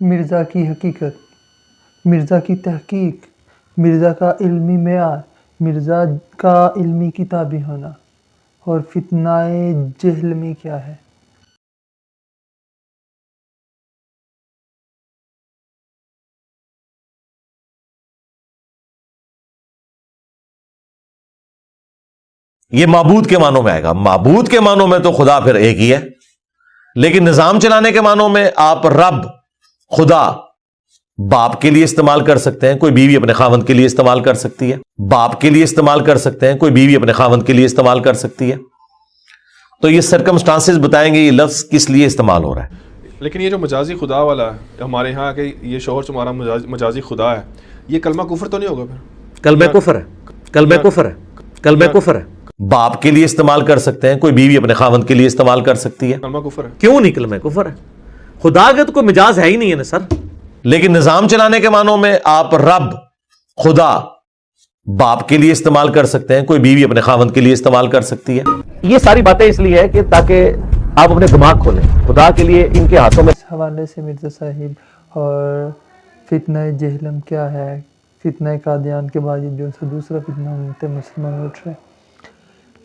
مرزا کی حقیقت، مرزا کی تحقیق، مرزا کا علمی معیار، مرزا کا علمی کتابی ہونا اور فتنہ جہلمی کیا ہے؟ یہ معبود کے معنوں میں آئے گا. معبود کے معنوں میں تو خدا پھر ایک ہی ہے، لیکن نظام چلانے کے معنوں میں آپ رب، خدا باپ کے لیے استعمال کر سکتے ہیں، کوئی بیوی اپنے خاوند کے لیے استعمال کر سکتی ہے. باپ کے لیے استعمال کر سکتے ہیں، کوئی بیوی اپنے خاوند کے لیے استعمال کر سکتی ہے. تو یہ سرکمسٹانسز بتائیں گے یہ لفظ کس لیے استعمال ہو رہا ہے. لیکن یہ جو مجازی خدا والا ہے ہمارے ہاں کہ یہ شوہر تمہارا مجازی خدا ہے، یہ کلمہ کفر تو نہیں ہوگا پھر؟ کلمہ کفر ہے، کلمہ کفر ہے، کلمہ کفر ہے. باپ کے لیے استعمال کر سکتے ہیں، کوئی بیوی اپنے خاوند کے لیے استعمال کر سکتی ہے. کلمہ کفر ہے. کیوں نہیں کلمہ کفر ہے؟ خدا کا تو کوئی مجاز ہے ہی نہیں ہے نا سر. لیکن نظام چلانے کے معنوں میں آپ رب، خدا باپ کے لیے استعمال کر سکتے ہیں، کوئی بیوی اپنے خاوند کے لیے استعمال کر سکتی ہے. یہ ساری باتیں اس لیے ہے کہ تاکہ آپ اپنے دماغ کھولیں. خدا کے لیے ان کے ہاتھوں میں اس حوالے سے مرزا صاحب اور فتنہ جہلم کیا ہے، فتنہ قادیان کے بعد جو دوسرا فتنہ امت مسلمان اٹھ رہے،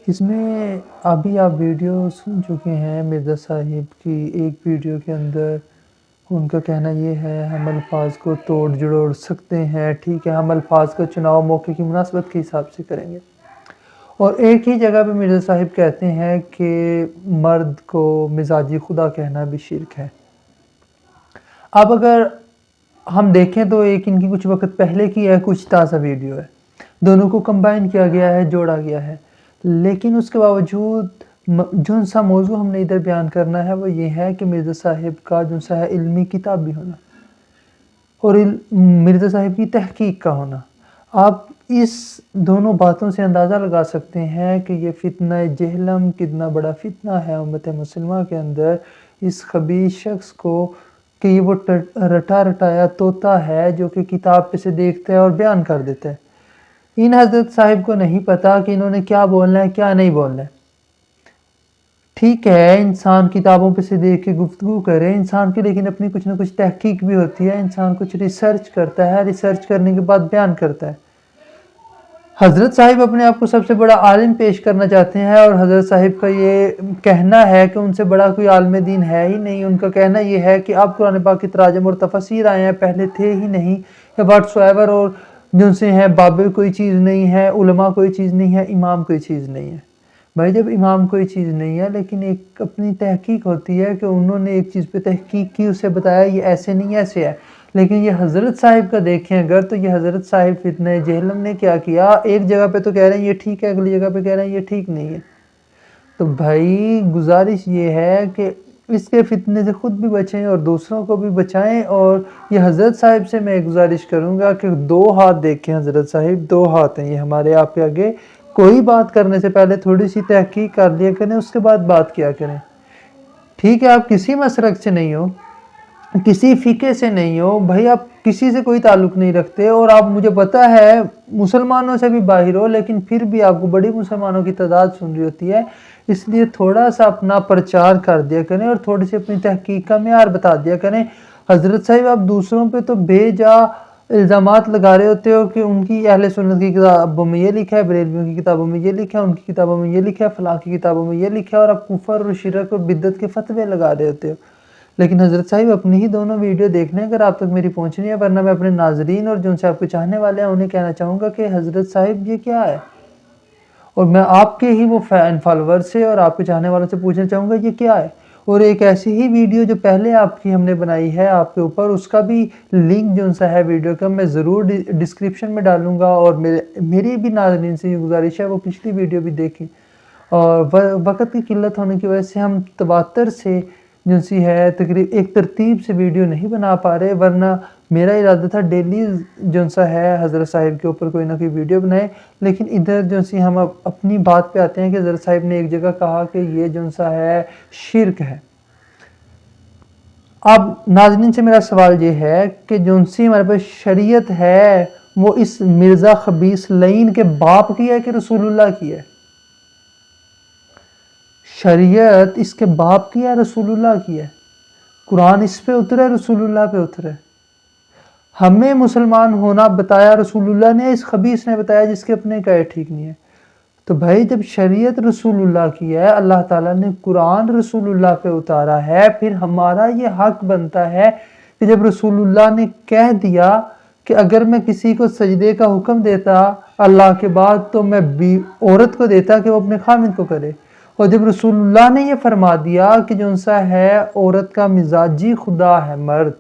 اس میں ابھی آپ ویڈیو سن چکے ہیں مرزا صاحب کی. ایک ویڈیو کے اندر ان کا کہنا یہ ہے ہم الفاظ کو توڑ جڑوڑ سکتے ہیں، ٹھیک ہے، ہم الفاظ کا چناؤ موقع کی مناسبت کے حساب سے کریں گے. اور ایک ہی جگہ پہ مرزا صاحب کہتے ہیں کہ مرد کو مزاجی خدا کہنا بھی شرک ہے. اب اگر ہم دیکھیں تو ایک ان کی کچھ وقت پہلے کی ہے، کچھ تازہ ویڈیو ہے، دونوں کو کمبائن کیا گیا ہے، جوڑا گیا ہے. لیکن اس کے باوجود جن سا موضوع ہم نے ادھر بیان کرنا ہے وہ یہ ہے کہ مرزا صاحب کا جن سا ہے علمی کتاب بھی ہونا اور مرزا صاحب کی تحقیق کا ہونا. آپ اس دونوں باتوں سے اندازہ لگا سکتے ہیں کہ یہ فتنہ جہلم کتنا بڑا فتنہ ہے امت مسلمہ کے اندر. اس خبیث شخص کو کہ یہ وہ رٹا رٹایا طوطا ہے جو کہ کتاب پہ سے دیکھتا ہے اور بیان کر دیتا ہے. ان حضرت صاحب کو نہیں پتا کہ انہوں نے کیا بولنا ہے کیا نہیں بولنا ہے. ٹھیک ہے، انسان کتابوں پہ سے دیکھ کے گفتگو کرے، انسان کی لیکن اپنی کچھ نہ کچھ تحقیق بھی ہوتی ہے، انسان کچھ ریسرچ کرتا ہے، ریسرچ کرنے کے بعد بیان کرتا ہے. حضرت صاحب اپنے آپ کو سب سے بڑا عالم پیش کرنا چاہتے ہیں اور حضرت صاحب کا یہ کہنا ہے کہ ان سے بڑا کوئی عالم دین ہے ہی نہیں. ان کا کہنا یہ ہے کہ اب قرآن پاک کی تراجم اور تفاسیر آئے ہیں، پہلے تھے ہی نہیں، یا واٹس ایور، اور جن سے ہیں بابر کوئی چیز نہیں ہے، علماء کوئی چیز نہیں ہے، امام کوئی چیز نہیں ہے. بھائی جب امام کوئی چیز نہیں ہے لیکن ایک اپنی تحقیق ہوتی ہے کہ انہوں نے ایک چیز پہ تحقیق کی، اسے بتایا یہ ایسے نہیں ایسے ہے. لیکن یہ حضرت صاحب کا دیکھیں اگر تو یہ حضرت صاحب فتنہ جہلم نے کیا کیا، ایک جگہ پہ تو کہہ رہے ہیں یہ ٹھیک ہے، اگلی جگہ پہ کہہ رہے ہیں یہ ٹھیک نہیں ہے. تو بھائی گزارش یہ ہے کہ اس کے فتنے سے خود بھی بچیں اور دوسروں کو بھی بچائیں. اور یہ حضرت صاحب سے میں گزارش کروں گا کہ 2 ہاتھ دیکھیں حضرت صاحب، 2 ہاتھ ہیں یہ ہمارے آپ کے آگے. کوئی بات کرنے سے پہلے تھوڑی سی تحقیق کر لیا کریں، اس کے بعد بات کیا کریں. ٹھیک ہے، آپ کسی مسلک سے نہیں ہو، کسی فقہ سے نہیں ہو، بھائی آپ کسی سے کوئی تعلق نہیں رکھتے، اور آپ مجھے پتا ہے مسلمانوں سے بھی باہر ہو، لیکن پھر بھی آپ کو بڑی مسلمانوں کی تعداد سن رہی ہوتی ہے. اس لیے تھوڑا سا اپنا پرچار کر دیا کریں اور تھوڑی سی اپنی تحقیق کا معیار بتا دیا کریں. حضرت صاحب آپ دوسروں پہ تو بے جا الزامات لگا رہے ہوتے ہو کہ ان کی اہل سنت کی کتابوں میں یہ لکھا ہے، بریلویوں کی کتابوں میں یہ لکھا ہے، ان کی کتابوں میں یہ لکھا ہے، فلاں کی کتابوں میں یہ لکھا ہے، اور آپ کفر اور شرک اور بدعت کے فتوے لگا رہے ہوتے ہو. لیکن حضرت صاحب اپنی ہی دونوں ویڈیو دیکھ لیں اگر آپ تک میری پہنچنی ہے، ورنہ میں اپنے ناظرین اور جن سے آپ کو چاہنے والے ہیں انہیں کہنا چاہوں گا کہ حضرت صاحب یہ کیا ہے. اور میں آپ کے ہی وہ فین فالوور سے اور آپ کے چاہنے والوں سے پوچھنا چاہوں گا یہ کیا ہے. اور ایک ایسی ہی ویڈیو جو پہلے آپ کی ہم نے بنائی ہے آپ کے اوپر، اس کا بھی لنک جو سا ہے ویڈیو کا میں ضرور ڈسکرپشن میں ڈالوں گا. اور میری بھی ناظرین سے یہ گزارش ہے وہ پچھلی ویڈیو بھی دیکھیں. اور وقت کی قلت ہونے کی وجہ سے ہم تواتر سے جو سی ہے تقریب ایک ترتیب سے ویڈیو نہیں بنا پا رہے، ورنہ میرا ارادہ تھا ڈیلی جو سا ہے حضرت صاحب کے اوپر کوئی نہ کوئی ویڈیو بنائے. لیکن ادھر جو سی ہم اپنی بات پہ آتے ہیں کہ حضرت صاحب نے ایک جگہ کہا کہ یہ جو سا ہے شرک ہے. اب ناظرین سے میرا سوال یہ ہے کہ جو سی ہمارے پاس شریعت ہے وہ اس مرزا خبیث لعین کے باپ کی ہے کہ رسول اللہ کی ہے؟ شریعت اس کے باپ کی ہے رسول اللہ کی ہے؟ कुरान इस पे उतरे, रसूलुल्लाह पे उतरे। हमें मुसलमान होना बताया रसूलुल्लाह ने, इस खबीस ने बताया जिसके अपने कहे ठीक नहीं है। तो भाई जब शरीयत रसूलुल्लाह की है, अल्लाह ताला ने कुरान रसूलुल्लाह पे उतारा है, फिर हमारा ये हक बनता है कि जब रसूलुल्लाह ने कह दिया कि अगर मैं किसी को सजदे का हुक्म देता अल्लाह के बाद तो मैं औरत को देता कि वो अपने खामिद को करे। और जब रसूलुल्लाह ने ये फरमा दिया कि जो सा है औरत का मिजाजी खुदा है मर्द,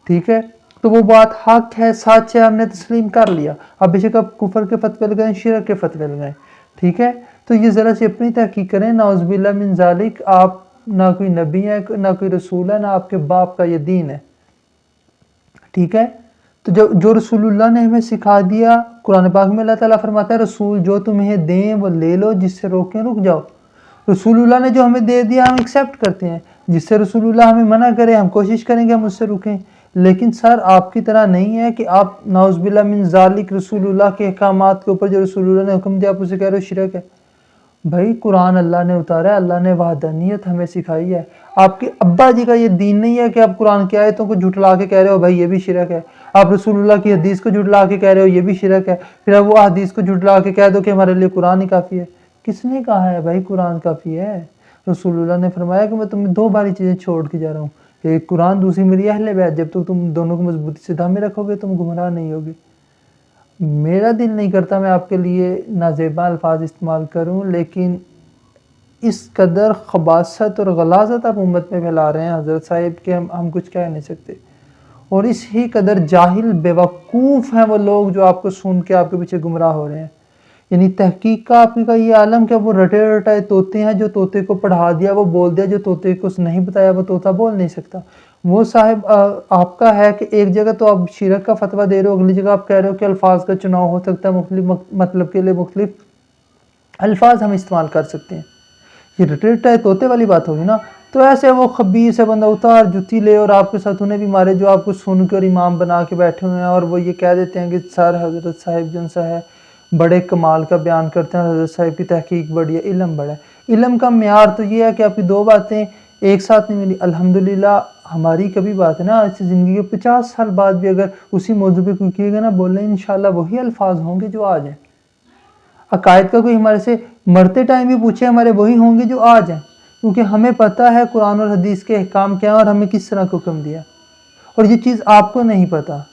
ठीक है, तो वो बात हक है, सच है, हमने तस्लीम कर लिया। अब बेशक आप कुफर के फतवे लगाएं, शिरक के फतवे लगाएं, ठीक है। तो ये ज़रा सी अपनी तहकीक करें, नाउज़ुबिल्लाह मिन ज़ालिक, आप ना कोई नबी है, ना कोई रसूल है, ना आपके बाप का ये दीन है, ठीक है। तो जो रसूलुल्लाह ने हमें सिखा दिया, कुरान पाक में अल्लाह ताला फरमाता है रसूल जो तुम्हें दें वो ले लो, जिससे रोकें रुक जाओ। रसूलुल्लाह ने जो हमें दे दिया हम एक्सेप्ट करते हैं, जिससे रसूलुल्लाह हमें मना करे हम कोशिश करेंगे हम उससे रुकें। लेकिन सर आपकी तरह नहीं है कि आप नाउज़ुबिल्लाह मिन ज़ालिक रसूलुल्लाह के अहकामात के ऊपर जो रसूलुल्लाह ने हुक्म दिया आप उसे कह रहे हो शिरक है। भाई कुरान अल्लाह ने उतारा है, अल्लाह ने वहदानियत हमें सिखाई है। आपके अब्बा जी का ये दीन नहीं है कि आप कुरान की आयतों को झुठला के कह रहे हो भाई ये भी शिरक है। आप रसूलुल्लाह की हदीस को झुठला के कह रहे हो ये भी शिरक है। फिर आप वो हदीस को झुठला के कह दो कि हमारे लिए कुरान ही काफ़ी है। किसने कहा है भाई कुरान काफ़ी है? रसूलुल्लाह ने फरमाया कि मैं तुम्हें दो बारी चीज़ें छोड़ के जा रहा हूँ, एक कुरान, दूसरी मेरी अहले बैत। जब तक तुम दोनों को मजबूती से थामे रखोगे तुम गुमराह नहीं होगे। मेरा दिल नहीं करता मैं आपके लिए नाजेबा अल्फाज इस्तेमाल करूँ, लेकिन इस कदर खबासत और गलाजत आप उम्मत में फैला रहे हैं हज़रत साहिब के हम कुछ कह नहीं सकते। और इस ही कदर जाहिल बेवकूफ़ हैं वो लोग जो आपको सुन के आपके पीछे गुमराह हो रहे हैं। यानी तहकीक का आपका ये आलम क्या वो रटे रटाए तोते हैं, जो तोते को पढ़ा दिया वो बोल दिया, जो तोते को नहीं बताया वो तोता बोल नहीं सकता। वो साहिब आपका है कि एक जगह तो आप शिरक का फतवा दे रहे हो, अगली जगह आप कह रहे हो कि अल्फाज का चुनाव हो सकता है, मुख्तलिफ मतलब के लिए मुख्तलिफ अल्फाज हम इस्तेमाल कर सकते हैं। ये रटे रटाए तोते वाली बात होगी ना। तो ऐसे वो खबीस है बंदा उतार जुती ले और आपके साथ उन्हें भी मारे जो आपको सुन के और इमाम बना के बैठे हुए हैं, और वो ये कह देते हैं कि सर हज़रत साहिब जो सा है बड़े कमाल का बयान करते हैं, हज़रत साहिब की तहकीक बड़ी है, इल्म बड़ा है। इल्म का मेयार तो ये है कि आपकी दो बातें एक साथ नहीं मिली। अल्हम्दुलिल्लाह हमारी कभी बात है ना आज से ज़िंदगी के 50 साल बाद भी अगर उसी मौजू पे कोई किएगा ना बोले इंशाल्लाह वही अल्फाज होंगे जो आज हैं। अकायद का कोई हमारे से मरते टाइम भी पूछे हमारे वही होंगे जो आज हैं, क्योंकि हमें पता है कुरान और हदीस के अहकाम क्या है और हमें किस तरह का हुक्म दिया, और ये चीज़ आपको नहीं पता।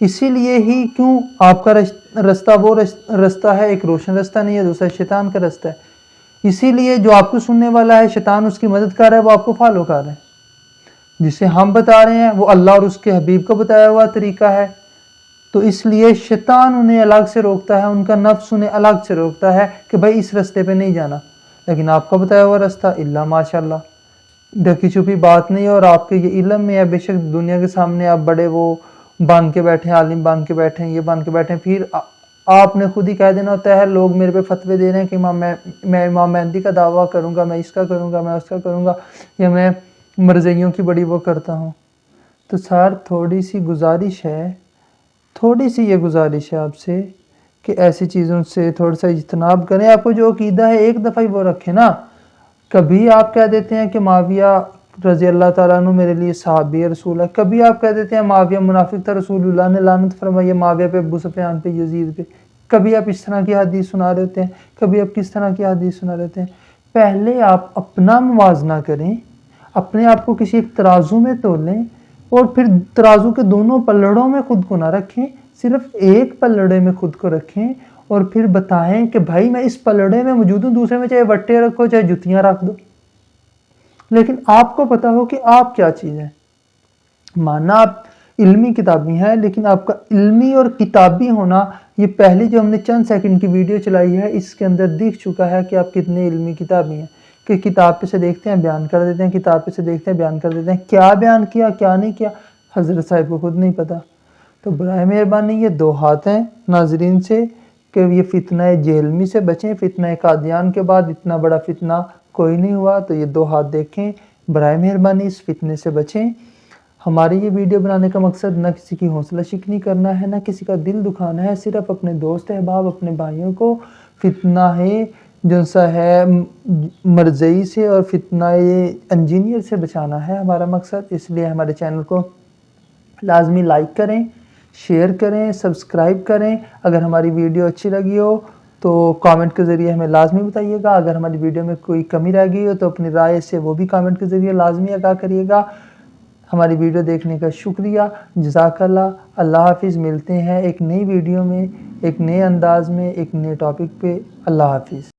इसीलिए ही क्यों आपका रास्ता वो रास्ता है, एक रोशन रास्ता नहीं है, दूसरा शैतान का रास्ता है। इसीलिए जो आपको सुनने वाला है शैतान उसकी मदद कर रहा है, वो आपको फॉलो कर रहा है। जिसे हम बता रहे हैं वो अल्लाह और उसके हबीब का बताया हुआ तरीका है। तो इसलिए शैतान उन्हें अलग से रोकता है, उनका नफ्स उन्हें अलग से रोकता है कि भाई इस रास्ते पे नहीं जाना। लेकिन आपका बताया हुआ रास्ता इल्ला माशाल्लाह ढकी छुपी बात नहीं है, और आपके ये इल्म में है। बेशक दुनिया के सामने आप बड़े वो बांध के बैठे हैं, आलिम बांध के बैठे हैं, ये बांध के बैठे हैं, फिर आपने खुद ही कह देना होता है लोग मेरे पे फतवे दे रहे हैं कि मैं इमाम मेहदी का दावा करूँगा, मैं इसका करूँगा, मैं उसका करूँगा, या मैं मरज़इयों की बड़ी वो करता हूँ। तो सर थोड़ी सी गुजारिश है, थोड़ी सी ये गुजारिश है आपसे कि ऐसी चीज़ों से थोड़ा सा इज्तनाब करें। आपको जो अकीदा है एक दफ़ा ही वो रखें ना। कभी आप कह देते हैं कि माविया रज़ी अल्लाह ताला अन्हु मेरे लिए सहाबी रसूल है, कभी आप कह देते हैं माविया मुनाफिक था, रसूलुल्लाह ने लानत फरमाई माविया पे, अबू सुफियान पे, यजीद पे। कभी आप इस तरह की हदीस सुना रहे होते हैं, कभी आप किस तरह की हदीस सुना रहे होते हैं। पहले आप अपना मुवाजना करें, अपने आप को किसी एक तराजू में तोलें, और फिर तराजू के दोनों पल्लड़ों में खुद को ना रखें, सिर्फ एक पल्लड़े में खुद को रखें, और फिर बताएं कि भाई मैं इस पल्लड़े में मौजूद हूँ, दूसरे में चाहे वट्टे रखो चाहे जुतियाँ रख दो, लेकिन आपको पता हो कि आप क्या चीज़ है। माना आप इल्मी किताबी हैं, लेकिन आपका इल्मी और किताबी होना, ये पहले जो हमने चंद सेकंड की वीडियो चलाई है इसके अंदर दिख चुका है कि आप कितने इल्मी किताबी हैं। कि किताब पे से देखते हैं बयान कर देते हैं, किताब पे से देखते हैं बयान कर देते हैं, क्या बयान किया क्या नहीं किया हज़रत साहिब को खुद नहीं पता। तो बराए मेहरबानी ये दो हाथ हैं नाजरीन से कि ये फितना जेहलमी से बचें। फितना कादियान के बाद इतना बड़ा फितना कोई नहीं हुआ, तो ये दो हाथ देखें, बराए मेहरबानी इस फितने से बचें। हमारी ये वीडियो बनाने का मकसद न किसी की हौसला शिकनी करना है, न किसी का दिल दुखाना है, सिर्फ अपने दोस्त अहबाब अपने भाइयों को फितना है جو سا ہے مرضی سے اور فتنہ انجینئر سے بچانا ہے ہمارا مقصد. اس لیے ہمارے چینل کو لازمی لائک کریں, شیئر کریں, سبسکرائب کریں. اگر ہماری ویڈیو اچھی لگی ہو تو کامنٹ کے ذریعے ہمیں لازمی بتائیے گا. اگر ہماری ویڈیو میں کوئی کمی رہ گئی ہو تو اپنی رائے سے وہ بھی کامنٹ کے ذریعے لازمی آگاہ کریے گا. ہماری ویڈیو دیکھنے کا شکریہ. جزاک اللہ. اللہ حافظ. ملتے ہیں ایک نئی ویڈیو میں, ایک نئے انداز میں, ایک نئے ٹاپک پہ. اللہ حافظ.